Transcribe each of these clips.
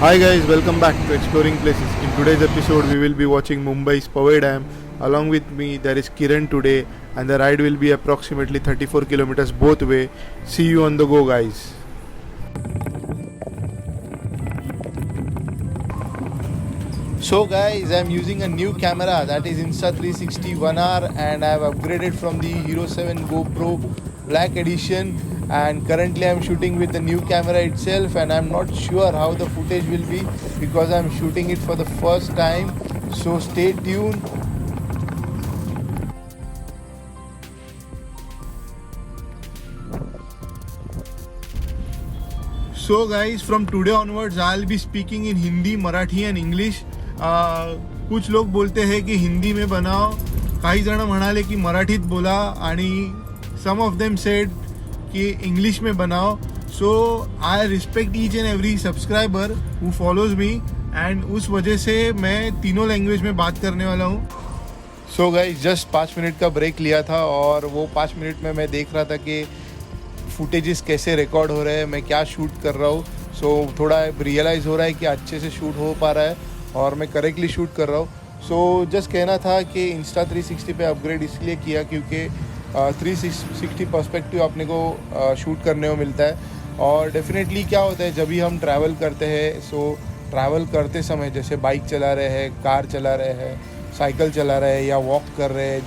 Hi guys, welcome back to Exploring Places. In today's episode, we will be watching Mumbai's Powai Dam. Along with me, there is Kiran today, and the ride will be approximately 34 kilometers both way. See you on the go, guys. So guys, I'm using a new camera, that is Insta360 1R, and I have upgraded from the Hero 7 GoPro Black Edition, and currently I'm shooting with the new camera itself, and I'm not sure how the footage will be because I'm shooting it for the first time, so stay tuned. So guys, from today onwards I'll be speaking in Hindi, Marathi and English. कुछ लोग बोलते हैं कि हिंदी में बनाओ, काही जण म्हणाले की मराठीत बोला, आणि some of them said कि इंग्लिश में बनाओ. So I respect each and every subscriber who follows me, and उस वजह से मैं तीनों लैंग्वेज में बात करने वाला हूँ. सो गाइस, जस्ट 5 मिनट का ब्रेक लिया था, और वो 5 मिनट में मैं देख रहा था कि फुटेजेस कैसे रिकॉर्ड हो रहे हैं, मैं क्या शूट कर रहा हूँ. सो थोड़ा रियलाइज़ हो रहा है कि अच्छे से शूट हो पा रहा है और मैं करेक्टली शूट कर रहा हूँ. सो जस्ट कहना था कि Insta360 पे अपग्रेड इसलिए किया क्योंकि 360 पर्सपेक्टिव अपने को शूट करने को मिलता है. और डेफिनेटली क्या होता है, जब भी हम ट्रैवल करते हैं, सो ट्रैवल करते समय जैसे बाइक चला रहे हैं, कार चला रहे हैं, साइकिल चला रहे हैं, या वॉक कर रहे हैं,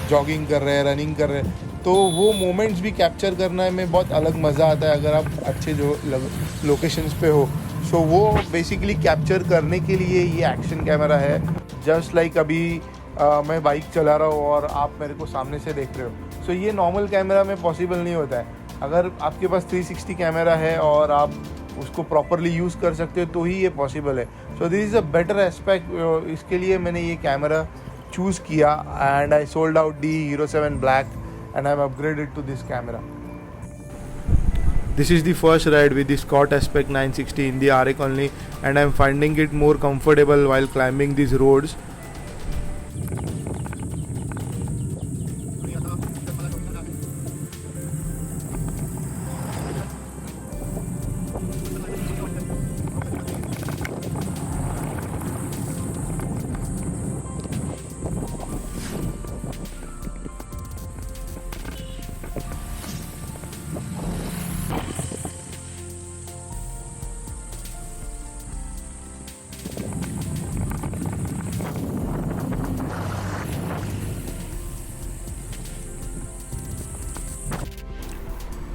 जॉगिंग कर रहे हैं, रनिंग कर रहे हैं, तो वो मोमेंट्स भी कैप्चर करने में बहुत अलग मज़ा आता है अगर आप अच्छे जो लोकेशंस पे हो. सो वो बेसिकली कैप्चर करने के लिए ये एक्शन कैमरा है. जस्ट लाइक अभी मैं बाइक चला रहा हूँ और आप मेरे को सामने से देख रहे हो. सो ये नॉर्मल कैमरा में पॉसिबल नहीं होता है. अगर आपके पास 360 कैमरा है और आप उसको प्रॉपरली यूज़ कर सकते हो तो ही ये पॉसिबल है. So this is a better aspect. इसके लिए मैंने ये कैमरा चूज़ किया, and I sold out the Hero 7 Black and I have upgraded to this camera. This is the first ride with the Scott Aspect 960 in the RA only, and I am finding it more comfortable while climbing these roads.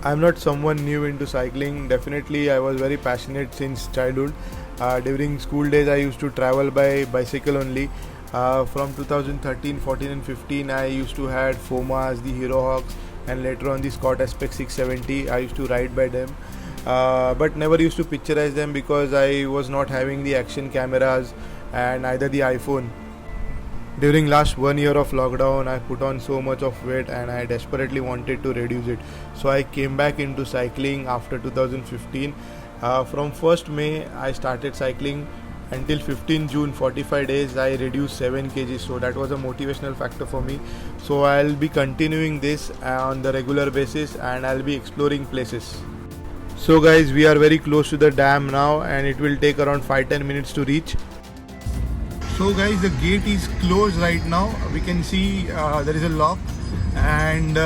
I'm not someone new into cycling. Definitely I was very passionate since childhood. During school days I used to travel by bicycle only. From 2013, 14 and 15 I used to had Fomas, the Hero Hawks, and later on the Scott Aspect 670. I used to ride by them, but never used to picturize them because I was not having the action cameras and either the iPhone. During last 1 year of lockdown, I put on so much of weight and I desperately wanted to reduce it. So I came back into cycling after 2015. From 1st May, I started cycling until 15 June, 45 days, I reduced 7 kg. So that was a motivational factor for me. So I'll be continuing this on the regular basis, and I'll be exploring places. So guys, we are very close to the dam now, and it will take around 5-10 minutes to reach. So guys, the gate is closed right now. We can see there is a lock, and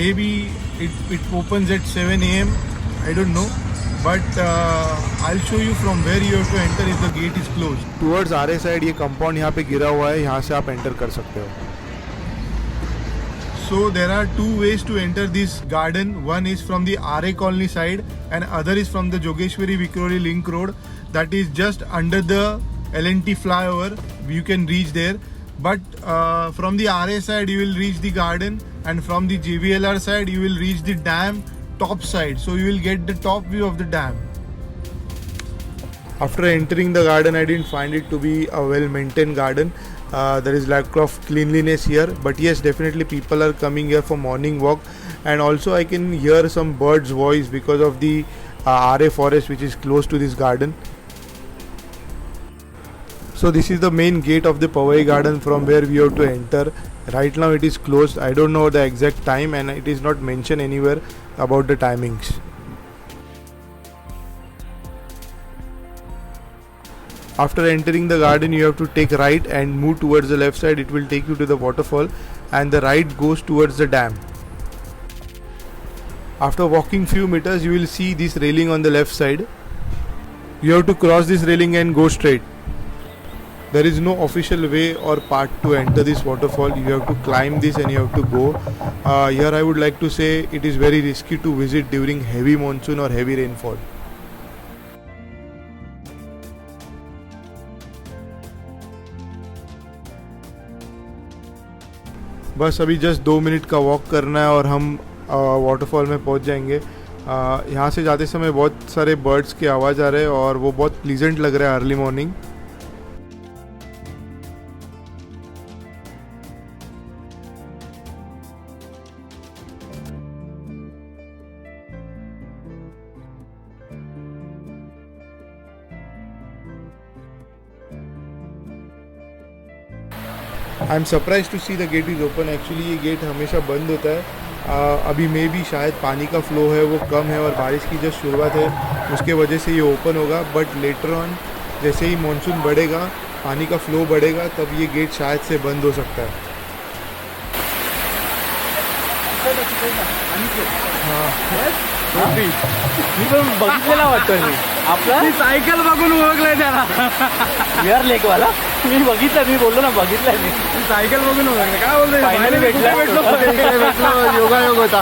maybe it opens at 7 a.m. I don't know, but I'll show you from where you have to enter if the gate is closed. Towards RA side ये compound यहाँ पे गिरा हुआ है, यहाँ से आप enter कर सकते हो. So there are two ways to enter this garden. One is from the RA colony side, and other is from the Jogeshwari Vikroli link road. That is just under the L&T flyover. You can reach there, but from the RA side you will reach the garden, and from the JVLR side you will reach the dam top side, so you will get the top view of the dam. After entering the garden, I didn't find it to be a well maintained garden. There is lack of cleanliness here, but yes, definitely people are coming here for morning walk, and also I can hear some birds voice because of the RA forest which is close to this garden. So this is the main gate of the Powai garden from where we have to enter. Right now it is closed. I don't know the exact time, and it is not mentioned anywhere about the timings. After entering the garden, you have to take right and move towards the left side. It will take you to the waterfall, and the right goes towards the dam. After walking few meters, you will see this railing on the left side. You have to cross this railing and go straight. There is no official way or path to enter this waterfall. You have to climb this and you have to go. Here I would like to say it is very risky to visit during heavy monsoon or heavy rainfall. बस अभी just 2 minute का walk करना है और हम waterfall में पहुंच जाएंगे. यहाँ से जाते समय बहुत सारे बर्ड्स की आवाज़ आ रहे हैं और वो बहुत प्लीजेंट लग रहा है early morning. I am surprise to see the gate is open. Actually ये गेट हमेशा बंद होता है. अभी मे भी शायद पानी का फ्लो है वो कम है और बारिश की जो शुरुआत है उसके वजह से ये ओपन होगा. बट लेटर ऑन जैसे ही मानसून बढ़ेगा, पानी का फ्लो बढ़ेगा, तब ये गेट शायद से बंद हो सकता है. मी पण बघितलेला वाटतोय मी आपला सायकल बघून ओळखलाय त्याला. विहार लेकवाला मी बघितलं, मी बोललो ना बघितलंय मी. सायकल बघून ओळखलं. काय बोलतोय? फायनली भेटलो. योगायोग होता.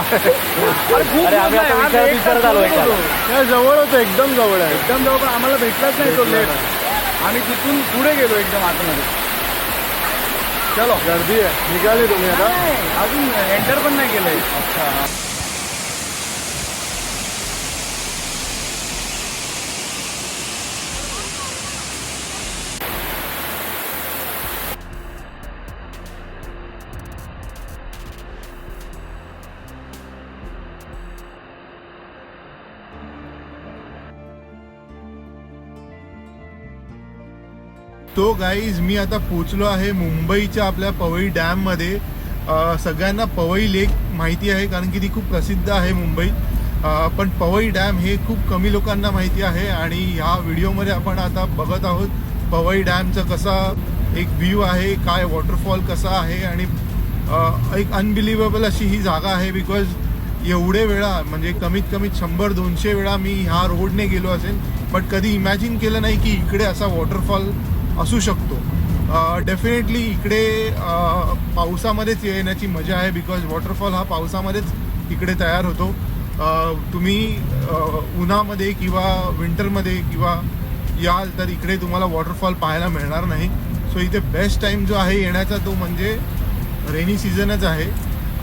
अरे आम्ही आता विचारत आलो. जवळ होतं, एकदम जवळ आहे. एकदम जवळ, पण आम्हाला भेटलाच नाही तो लेट. आम्ही तिथून पुढे गेलो एकदम आतमध्ये. चलो गर्दी आहे. निघाले तुम्ही आता? अजून एंटर पण नाही केलंय. अच्छा. तो गाईज मी आता पोचलो आहे मुंबईच्या आपल्या पवई डॅममध्ये. सगळ्यांना पवई लेक माहिती आहे कारण की ती खूप प्रसिद्ध आहे मुंबईत. पण पवई डॅम हे खूप कमी लोकांना माहिती आहे आणि ह्या व्हिडिओमध्ये आपण आता बघत आहोत पवई डॅमचा कसा एक व्ह्यू आहे, काय वॉटरफॉल कसा आहे. आणि एक अनबिलिव्हेबल अशी ही जागा आहे. बिकॉज एवढे वेळा म्हणजे कमीत कमी 100-200 वेळा मी ह्या रोडने गेलो असेल, बट कधी इमॅजिन केलं नाही की इकडे असा वॉटरफॉल असू शकतो. डेफिनेटली इकडे पावसामध्येच येण्याची मजा आहे. बिकॉज वॉटरफॉल हा पावसामध्येच इकडे तयार होतो. तुम्ही उन्हामध्ये किंवा विंटरमध्ये किंवा याल तर इकडे तुम्हाला वॉटरफॉल पाहायला मिळणार नाही. सो इथे बेस्ट टाईम जो आहे येण्याचा तो म्हणजे रेनी सीझनच आहे.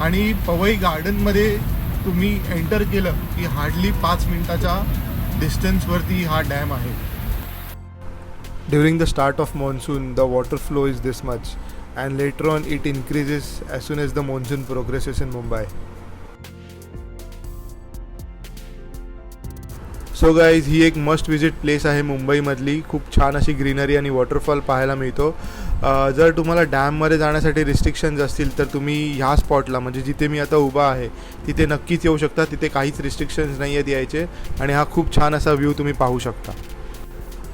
आणि पवई गार्डनमध्ये तुम्ही एंटर केलं की हार्डली 5 मिनिटाच्या डिस्टन्सवरती हा डॅम आहे. During the start of monsoon, the water flow is this much, and later on it increases as soon as the monsoon progresses in Mumbai. So guys ही एक मस्ट विजिट प्लेस आहे मुंबईमधली. खूप छान अशी greenery आणि waterfall पाहायला मिळतो. जर तुम्हाला डॅममध्ये जाण्यासाठी रिस्ट्रिक्शन्स असतील तर तुम्ही ह्या स्पॉटला म्हणजे जिथे मी आता उभा आहे तिथे नक्कीच येऊ शकता. तिथे काहीच रिस्ट्रिक्शन्स नाही आहेत यायचे आणि हा खूप छान असा व्ह्यू तुम्ही पाहू शकता.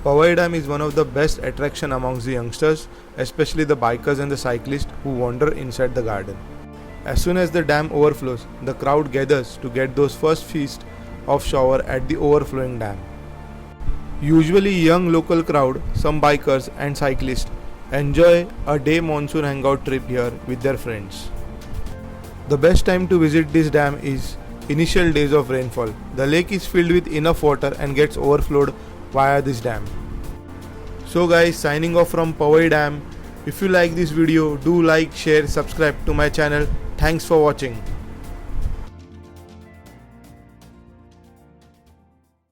Powai Dam is one of the best attraction amongst the youngsters, especially the bikers and the cyclists who wander inside the garden. As soon as the dam overflows, the crowd gathers to get those first feast of shower at the overflowing dam. Usually young local crowd, some bikers and cyclists enjoy a day monsoon hangout trip here with their friends. The best time to visit this dam is initial days of rainfall. The lake is filled with enough water and gets overflowed via this dam. So guys, signing off from Powai Dam. If you like this video, do like, share, subscribe to my channel. Thanks for watching.